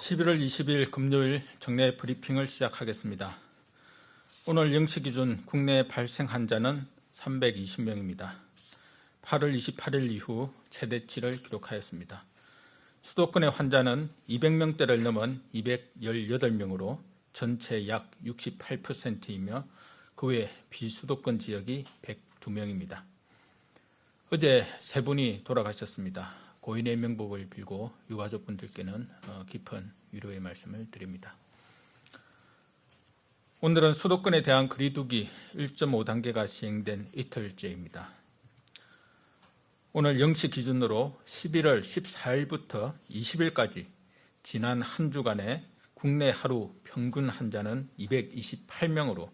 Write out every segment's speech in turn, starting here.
11월 20일 금요일 정례 브리핑을 시작하겠습니다. 오늘 0시 기준 국내 발생 환자는 320명입니다. 8월 28일 이후 최대치를 기록하였습니다. 수도권의 환자는 200명대를 넘은 218명으로 전체 약 68%이며 그 외 비수도권 지역이 102명입니다. 어제 세 분이 돌아가셨습니다. 고인의 명복을 빌고 유가족분들께는 깊은 위로의 말씀을 드립니다. 오늘은 수도권에 대한 거리두기 1.5단계가 시행된 이틀째입니다. 오늘 0시 기준으로 11월 14일부터 20일까지 지난 한 주간에 국내 하루 평균 환자는 228명으로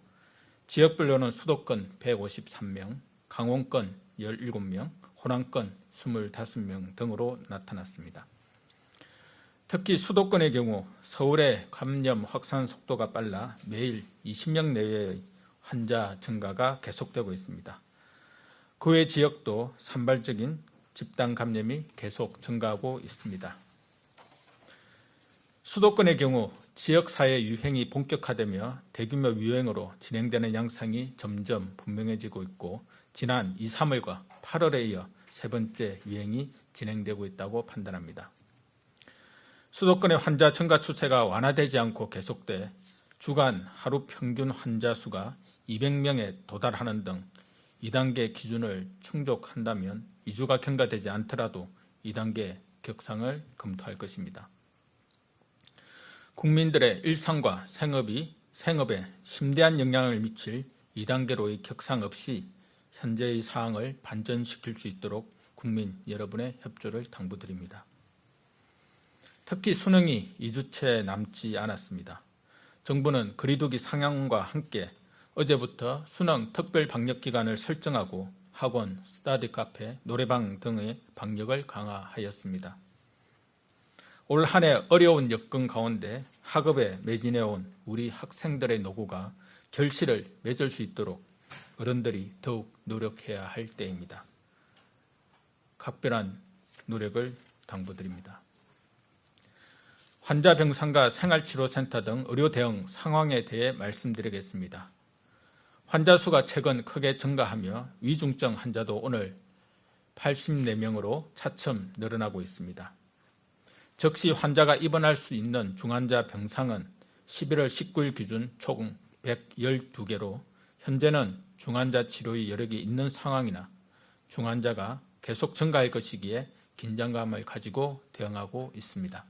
지역별로는 수도권 153명, 강원권 17명, 호남권 25명 등으로 나타났습니다. 특히 수도권의 경우 서울의 감염 확산 속도가 빨라 매일 20명 내외의 환자 증가가 계속되고 있습니다. 그 외 지역도 산발적인 집단 감염이 계속 증가하고 있습니다. 수도권의 경우 지역사회 유행이 본격화되며 대규모 유행으로 진행되는 양상이 점점 분명해지고 있고 지난 2, 3월과 8월에 이어 세 번째 유행이 진행되고 있다고 판단합니다. 수도권의 환자 증가 추세가 완화되지 않고 계속돼 주간 하루 평균 환자 수가 200명에 도달하는 등 2단계 기준을 충족한다면 2주가 경과되지 않더라도 2단계 격상을 검토할 것입니다. 국민들의 일상과 생업에 심대한 영향을 미칠 2단계로의 격상 없이 현재의 사항을 반전시킬 수 있도록 국민 여러분의 협조를 당부드립니다. 특히 수능이 2주째 남지 않았습니다. 정부는 거리두기 상향과 함께 어제부터 수능 특별 방역 기간을 설정하고 학원, 스터디 카페, 노래방 등의 방역을 강화하였습니다. 올 한 해 어려운 여건 가운데 학업에 매진해온 우리 학생들의 노고가 결실을 맺을 수 있도록 어른들이 더욱 노력해야 할 때입니다. 각별한 노력을 당부드립니다. 환자 병상과 생활치료센터 등 의료 대응 상황에 대해 말씀드리겠습니다. 환자 수가 최근 크게 증가하며 위중증 환자도 오늘 84명으로 차츰 늘어나고 있습니다. 즉시 환자가 입원할 수 있는 중환자 병상은 11월 19일 기준 총 112개로 현재는 중환자 치료의 여력이 있는 상황이나 중환자가 계속 증가할 것이기에 긴장감을 가지고 대응하고 있습니다.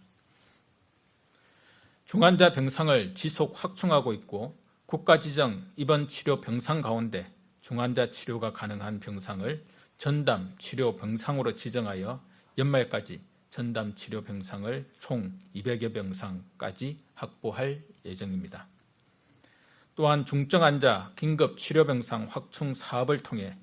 중환자 병상을 지속 확충하고 있고 국가지정 입원 치료 병상 가운데 중환자 치료가 가능한 병상을 전담 치료 병상으로 지정하여 연말까지 전담 치료 병상을 총 200여 병상까지 확보할 예정입니다. 또한 중증 환자 긴급 치료 병상 확충 사업을 통해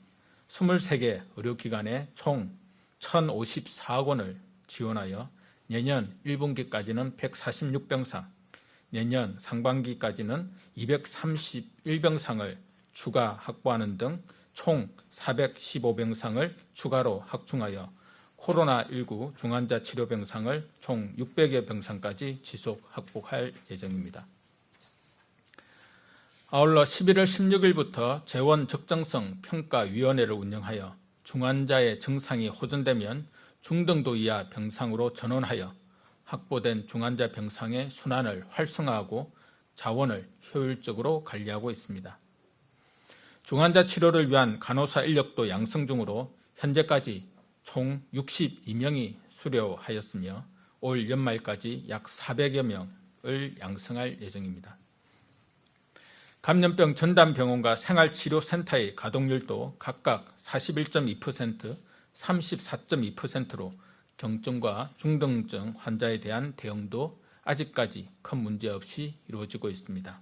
23개 의료기관에 총 1,054억 원을 지원하여 내년 1분기까지는 146병상, 내년 상반기까지는 231병상을 추가 확보하는 등 총 415병상을 추가로 확충하여 코로나19 중환자 치료 병상을 총 600여 병상까지 지속 확보할 예정입니다. 아울러 11월 16일부터 재원 적정성 평가위원회를 운영하여 중환자의 증상이 호전되면 중등도 이하 병상으로 전원하여 확보된 중환자 병상의 순환을 활성화하고 자원을 효율적으로 관리하고 있습니다. 중환자 치료를 위한 간호사 인력도 양성 중으로 현재까지 총 62명이 수료하였으며 올 연말까지 약 400여 명을 양성할 예정입니다. 감염병 전담병원과 생활치료센터의 가동률도 각각 41.2%, 34.2%로 경증과 중등증 환자에 대한 대응도 아직까지 큰 문제 없이 이루어지고 있습니다.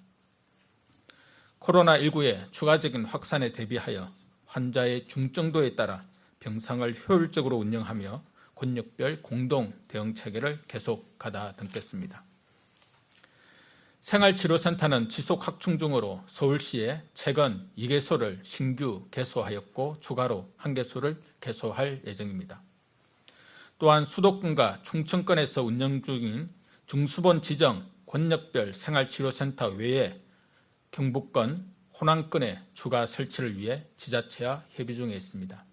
코로나19의 추가적인 확산에 대비하여 환자의 중증도에 따라 병상을 효율적으로 운영하며 권역별 공동 대응 체계를 계속 가다듬겠습니다. 생활치료센터는 지속 확충 중으로 서울시에 최근 2개소를 신규 개소하였고 추가로 1개소를 개소할 예정입니다. 또한 수도권과 충청권에서 운영 중인 중수본 지정 권역별 생활치료센터 외에 경북권 호남권에 추가 설치를 위해 지자체와 협의 중에 있습니다.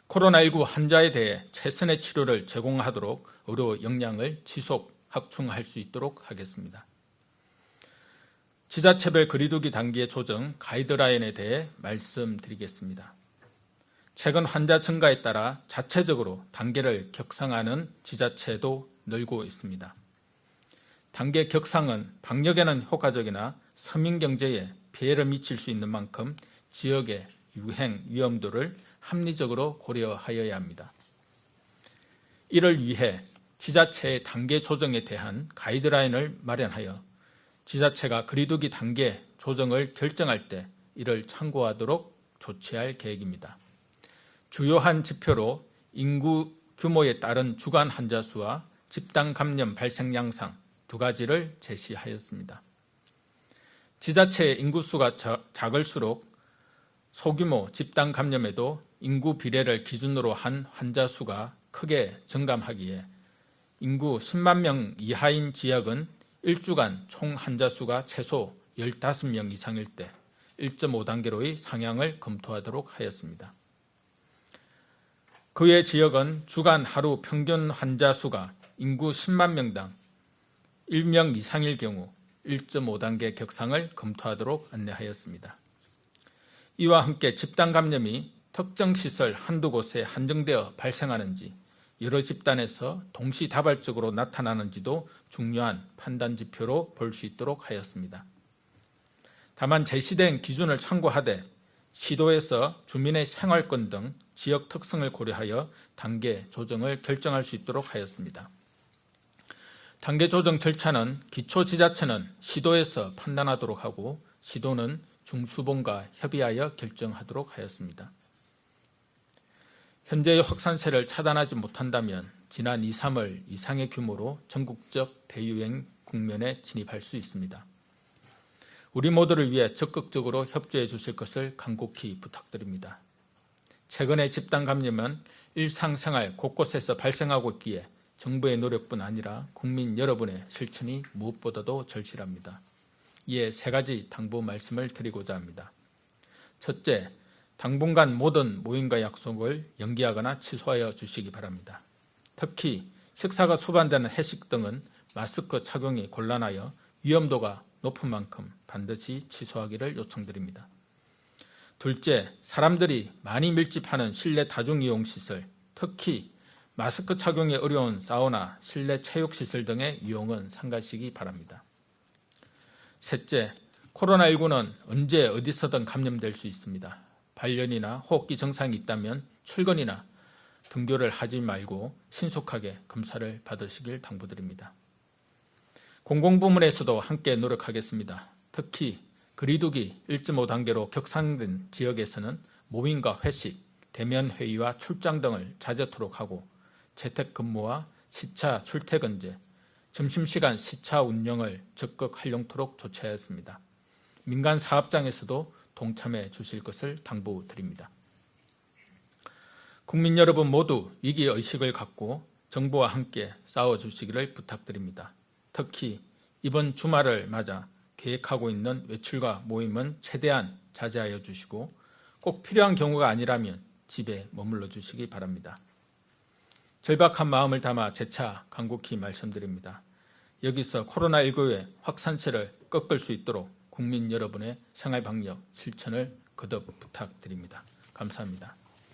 코로나19 환자에 대해 최선의 치료를 제공하도록 의료 역량을 지속 확충할 수 있도록 하겠습니다. 지자체별 거리두기 단계 조정 가이드라인에 대해 말씀드리겠습니다. 최근 환자 증가에 따라 자체적으로 단계를 격상하는 지자체도 늘고 있습니다. 단계 격상은 방역에는 효과적이나 서민 경제에 피해를 미칠 수 있는 만큼 지역의 유행 위험도를 합리적으로 고려하여야 합니다. 이를 위해 지자체의 단계 조정에 대한 가이드라인을 마련하여 지자체가 거리두기 단계 조정을 결정할 때 이를 참고하도록 조치할 계획입니다. 주요한 지표로 인구 규모에 따른 주간 환자 수와 집단 감염 발생 양상 두 가지를 제시하였습니다. 지자체의 인구수가 작을수록 소규모 집단 감염에도 인구 비례를 기준으로 한 환자 수가 크게 증감하기에 인구 10만 명 이하인 지역은 1주간 총 환자 수가 최소 15명 이상일 때 1.5단계로의 상향을 검토하도록 하였습니다. 그 외 지역은 주간 하루 평균 환자 수가 인구 10만 명당 1명 이상일 경우 1.5단계 격상을 검토하도록 안내하였습니다. 이와 함께 집단 감염이 특정 시설 한두 곳에 한정되어 발생하는지 여러 집단에서 동시다발적으로 나타나는지도 중요한 판단 지표로 볼 수 있도록 하였습니다. 다만 제시된 기준을 참고하되 시도에서 주민의 생활권 등 지역 특성을 고려하여 단계 조정을 결정할 수 있도록 하였습니다. 단계 조정 절차는 기초지자체는 시도에서 판단하도록 하고 시도는 중수본과 협의하여 결정하도록 하였습니다. 현재의 확산세를 차단하지 못한다면 지난 2, 3월 이상의 규모로 전국적 대유행 국면에 진입할 수 있습니다. 우리 모두를 위해 적극적으로 협조해 주실 것을 간곡히 부탁드립니다. 최근의 집단 감염은 일상생활 곳곳에서 발생하고 있기에 정부의 노력뿐 아니라 국민 여러분의 실천이 무엇보다도 절실합니다. 이에 세 가지 당부 말씀을 드리고자 합니다. 첫째, 당분간 모든 모임과 약속을 연기하거나 취소하여 주시기 바랍니다. 특히 식사가 수반되는 회식 등은 마스크 착용이 곤란하여 위험도가 높은 만큼 반드시 취소하기를 요청드립니다. 둘째, 사람들이 많이 밀집하는 실내 다중이용시설, 특히 마스크 착용이 어려운 사우나, 실내 체육시설 등의 이용은 삼가시기 바랍니다. 셋째, 코로나19는 언제 어디서든 감염될 수 있습니다. 발열이나 호흡기 증상이 있다면 출근이나 등교를 하지 말고 신속하게 검사를 받으시길 당부드립니다. 공공부문에서도 함께 노력하겠습니다. 특히 거리두기 1.5단계로 격상된 지역에서는 모임과 회식, 대면 회의와 출장 등을 자제토록 하고 재택근무와 시차 출퇴근제, 점심시간 시차 운영을 적극 활용토록 조치하였습니다. 민간 사업장에서도 동참해 주실 것을 당부드립니다. 국민 여러분 모두 위기의식을 갖고 정부와 함께 싸워주시기를 부탁드립니다. 특히 이번 주말을 맞아 계획하고 있는 외출과 모임은 최대한 자제하여 주시고 꼭 필요한 경우가 아니라면 집에 머물러 주시기 바랍니다. 절박한 마음을 담아 재차 간곡히 말씀드립니다. 여기서 코로나19의 확산세를 꺾을 수 있도록 국민 여러분의 생활방역 실천을 거듭 부탁드립니다. 감사합니다.